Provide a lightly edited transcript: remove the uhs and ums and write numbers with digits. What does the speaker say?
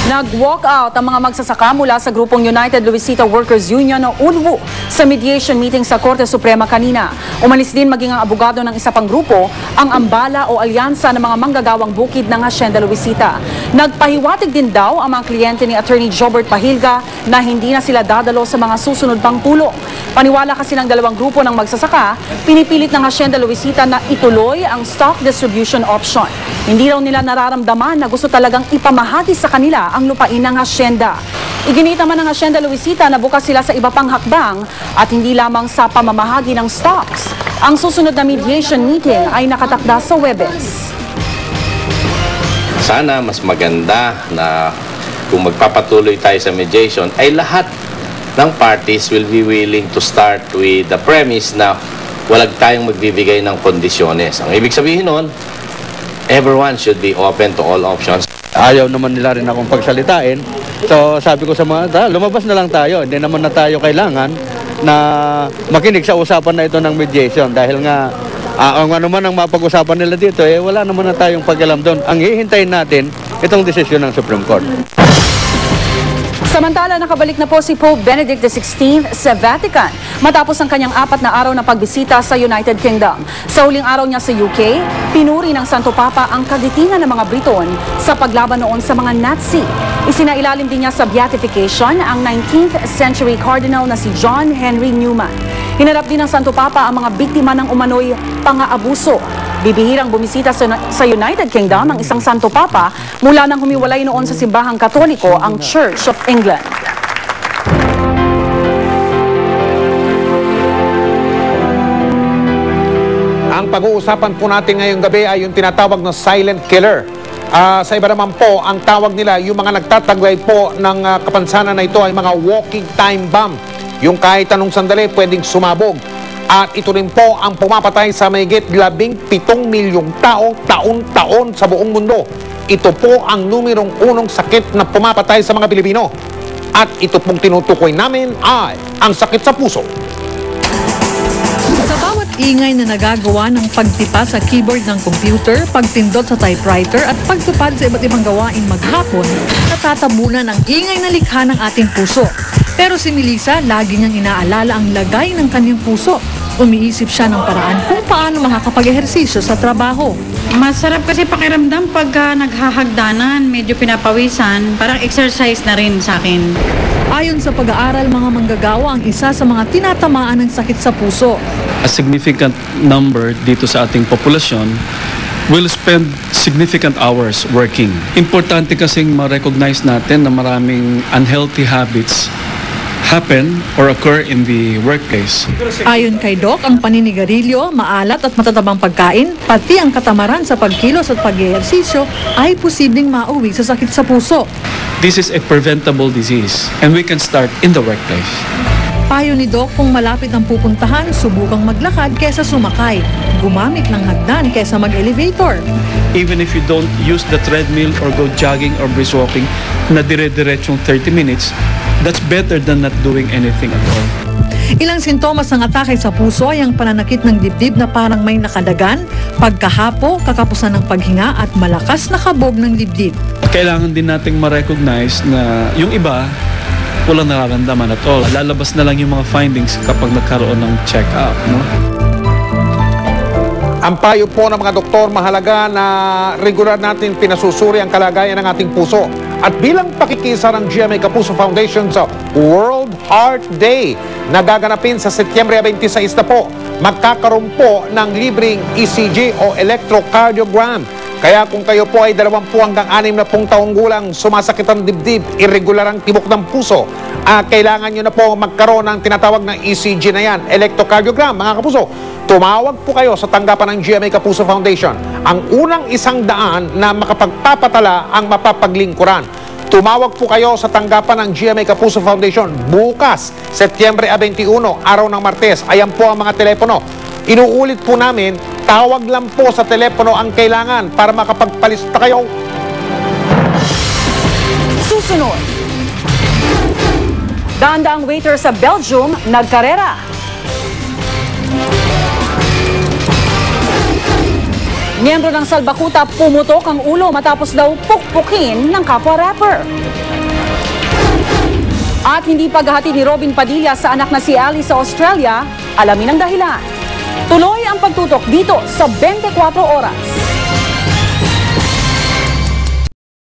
Nag-walk out ang mga magsasaka mula sa grupong United Luisita Workers Union o UNWU sa mediation meeting sa Korte Suprema kanina. Umalis din maging ang abogado ng isa pang grupo, ang Ambala o Alyansa ng mga manggagawang bukid ng Hacienda Luisita. Nagpahiwatig din daw ang mga kliyente ni Attorney Jobert Pahilga na hindi na sila dadalo sa mga susunod pang tulong. Paniwala kasi ng dalawang grupo ng magsasaka, pinipilit ng Hacienda Luisita na ituloy ang stock distribution option. Hindi raw nila nararamdaman na gusto talagang ipamahagi sa kanila ang lupain ng hasyenda. Iginit naman ng Hacienda Luisita na bukas sila sa iba pang hakbang at hindi lamang sa pamamahagi ng stocks. Ang susunod na mediation meeting ay nakatakda sa Huwebes. Sana mas maganda na kung magpapatuloy tayo sa mediation ay lahat ng parties will be willing to start with the premise na walang tayong magbibigay ng kondisyones. Ang ibig sabihin nun, everyone should be open to all options. Ayaw naman nila rin akong pagsalitain. So sabi ko sa mga, lumabas na lang tayo. Hindi naman na tayo kailangan na makinig sa usapan na ito ng mediation. Dahil nga, ang ano man ang mapag-usapan nila dito, wala naman na tayong pag-alam doon. Ang hihintayin natin, itong desisyon ng Supreme Court. Samantala, nakabalik na po si Pope Benedict XVI sa Vatican matapos ang kanyang 4 na araw na pagbisita sa United Kingdom. Sa huling araw niya sa UK, pinuri ng Santo Papa ang kagitingan ng mga Briton sa paglaban noon sa mga Nazi. Isinailalim din niya sa beatification ang 19th century cardinal na si John Henry Newman. Hinarap din ng Santo Papa ang mga biktima ng umano'y pang-aabuso. Bibihirang bumisita sa United Kingdom ang isang Santo Papa mula nang humiwalay noon sa simbahang Katoliko ang Church of England. Ang pag-uusapan po natin ngayong gabi ay yung tinatawag na silent killer. Sa iba naman po, ang tawag nila, yung mga nagtataglay po ng kapansanan na ito ay mga walking time bomb. Yung kahit anong sandali pwedeng sumabog. At ito rin po ang pumapatay sa mahigit 17 milyong tao taon-taon sa buong mundo. Ito po ang numerong unong sakit na pumapatay sa mga Pilipino. At ito pong tinutukoy namin ay ang sakit sa puso. Sa bawat ingay na nagagawa ng pagtipa sa keyboard ng computer, pagpindot sa typewriter at pagtupad sa iba't ibang gawain maghapon, natatabunan ang ingay na likha ng ating puso. Pero si Melissa, lagi niyang inaalala ang lagay ng kanyang puso. Umiisip siya ng paraan kung paano makakapag-ehersisyo sa trabaho. Masarap kasi pakiramdam pagka naghahagdanan, medyo pinapawisan, parang exercise na rin sa akin. Ayon sa pag-aaral, mga manggagawa ang isa sa mga tinatamaan ng sakit sa puso. A significant number dito sa ating populasyon will spend significant hours working. Importante kasing ma-recognize natin na maraming unhealthy habits happen or occur in the workplace. Ayon kay Doc, ang paninigarilyo, maalat at matatabang pagkain, pati ang katamaran sa pagkilos at pag-ehersisyo ay posibleng mauwi sa sakit sa puso. This is a preventable disease and we can start in the workplace. Payo ni Doc, kung malapit ang pupuntahan, subukang maglakad kesa sumakay. Gumamit ng hagdan kesa mag-elevator. Even if you don't use the treadmill or go jogging or brisk walking na dire-diretsong 30 minutes, that's better than not doing anything at all. Ilang sintomas ng atake sa puso ay ang pananakit ng dibdib na parang may nakadagan, pagkahapo, kakapusan ng paghinga at malakas na kabog ng dibdib. Kailangan din nating ma-recognize na yung iba walang nararamdaman at all. Lalabas na lang yung mga findings kapag nagkaroon ng check-up, no? Ang payo po ng mga doktor, mahalaga na regular natin pinasusuri ang kalagayan ng ating puso. At bilang pakikisa ng GMA Kapuso Foundation sa World Heart Day na gaganapin sa Setyembre 26 na po, magkakaroon po ng libreng ECG o electrocardiogram. Kaya kung kayo po ay 20 hanggang 60 taong gulang, sumasakit ang dibdib, irregular ang tibok ng puso, kailangan nyo na po magkaroon ng tinatawag na ECG na yan, electrocardiogram, mga kapuso. Tumawag po kayo sa tanggapan ng GMA Kapuso Foundation. Ang unang 100 na makapagpapatala ang mapapaglingkuran. Tumawag po kayo sa tanggapan ng GMA Kapuso Foundation bukas, Setyembre 21, araw ng Martes. Ayan po ang mga telepono. Inuulit po namin, tawag lang po sa telepono ang kailangan para makapagpalista kayo. Susunod, daan-daang waiter sa Belgium nagkarera. Miyembro ng Salbakuta pumutok ang ulo matapos daw pukpukin ng kapwa rapper. At hindi paghahatid ni Robin Padilla sa anak na si Ali sa Australia, alamin ang dahilan. Tuloy ang pagtutok dito sa 24 Oras.